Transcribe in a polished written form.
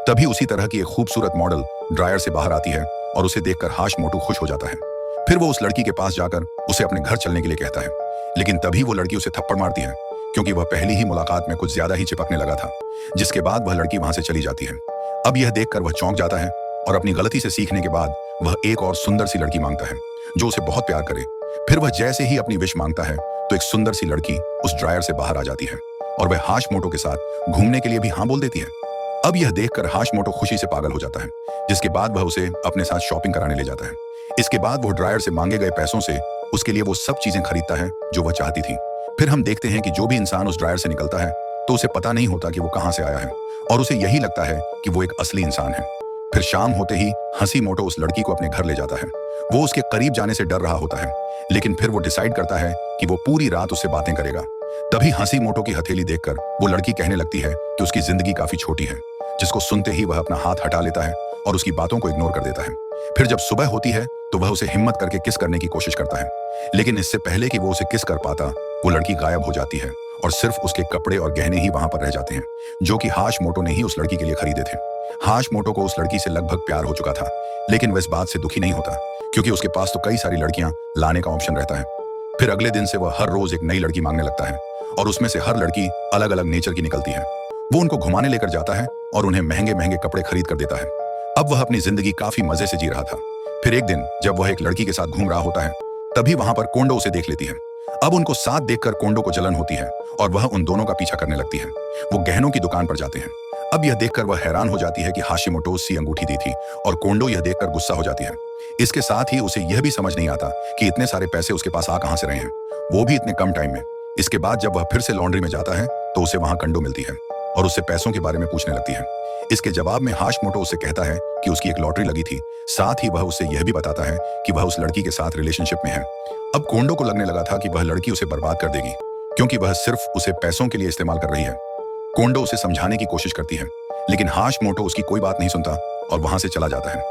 तभी उसी तरह की एक खूबसूरत मॉडल ड्रायर से बाहर आती है और उसे देखकर हाशिमोटो खुश हो जाता है। फिर वो उस लड़की के पास जाकर उसे अपने घर चलने के लिए कहता है, लेकिन तभी वो लड़की उसे थप्पड़ मारती है, क्योंकि वह पहली ही मुलाकात में कुछ ज्यादा ही चिपकने लगा था। जिसके बाद वह लड़की वहां से चली जाती है। अब यह देखकर वह चौंक जाता है और अपनी गलती से सीखने के बाद वह एक और सुंदर सी लड़की मांगता है जो उसे बहुत प्यार करे। फिर वह जैसे ही अपनी विश मांगता है तो एक सुंदर सी लड़की उस ड्रायर से बाहर आ जाती है और वह हाशिमोटो के साथ घूमने के लिए भी हाँ बोल देती है। अब यह देखकर हाशिमोटो खुशी से पागल हो जाता है, जिसके बाद वह उसे अपने साथ शॉपिंग कराने ले जाता है। इसके बाद वो ड्रायर से मांगे गए पैसों से उसके लिए वो सब चीजें खरीदता है जो वह चाहती थी। फिर हम देखते हैं कि जो भी इंसान उस ड्रायर से निकलता है तो उसे पता नहीं होता कि वो कहां से आया है और उसे यही लगता है कि वो एक असली इंसान है। फिर शाम होते ही हाशिमोटो उस लड़की को अपने घर ले जाता है। वो उसके करीब जाने से डर रहा होता है, लेकिन फिर वो डिसाइड करता है कि वो पूरी रात उससे बातें करेगा। तभी हाशिमोटो की हथेली देखकर वो लड़की कहने लगती है कि उसकी जिंदगी काफी छोटी है, जिसको सुनते ही वह अपना हाथ हटा लेता है और उसकी बातों को इग्नोर कर देता है। फिर जब सुबह होती है तो वह उसे हिम्मत करके किस करने की कोशिश करता है, लेकिन इससे पहले कि वो उसे किस कर पाता वो लड़की गायब हो जाती है और सिर्फ उसके कपड़े और गहने ही वहां पर रह जाते हैं, जो कि हाशिमोटो ने ही उस लड़की के लिए खरीदे थे। हाशिमोटो को उस लड़की से लगभग प्यार हो चुका था, लेकिन वह इस बात से दुखी नहीं होता क्योंकि उसके पास तो कई सारी लड़कियां लाने का ऑप्शन रहता है। फिर अगले दिन से वह हर रोज एक नई लड़की मांगने लगता है और उसमें से हर लड़की अलग अलग नेचर की निकलती है। वो उनको घुमाने लेकर जाता है और उन्हें महंगे महंगे कपड़े खरीद कर देता है। अब वह अपनी जिंदगी काफी मजे से जी रहा था। फिर एक दिन जब वह एक लड़की के साथ घूम रहा होता है तभी वहां पर कोंडो उसे देख लेती है। अब उनको साथ देखकर कोंडो को जलन होती है और वह उन दोनों का पीछा करने लगती है। वो गहनों की दुकान पर जाते हैं। अब यह देखकर वह हैरान हो जाती है कि हाशिमोटो उससे अंगूठी दी थी और कोंडो यह देखकर गुस्सा हो जाती है। इसके साथ ही उसे यह भी समझ नहीं आता कि इतने सारे पैसे उसके पास आ कहां से रहे हैं, वो भी इतने कम टाइम में। इसके बाद जब वह फिर से लॉन्ड्री में जाता है तो उसे वहां कंडो मिलती है और उससे पैसों के बारे में पूछने लगती है। इसके जवाब में हाशिमोटो उसे कहता है कि उसकी एक लॉटरी लगी थी। साथ ही वह उसे यह भी बताता है कि वह उस लड़की के साथ रिलेशनशिप में है। अब कोंडो को लगने लगा था कि वह लड़की उसे बर्बाद कर देगी क्योंकि वह सिर्फ उसे पैसों के लिए इस्तेमाल कर रही है। कोंडो उसे समझाने की कोशिश करती है, लेकिन हाशिमोटो उसकी कोई बात नहीं सुनता और वहां से चला जाता है।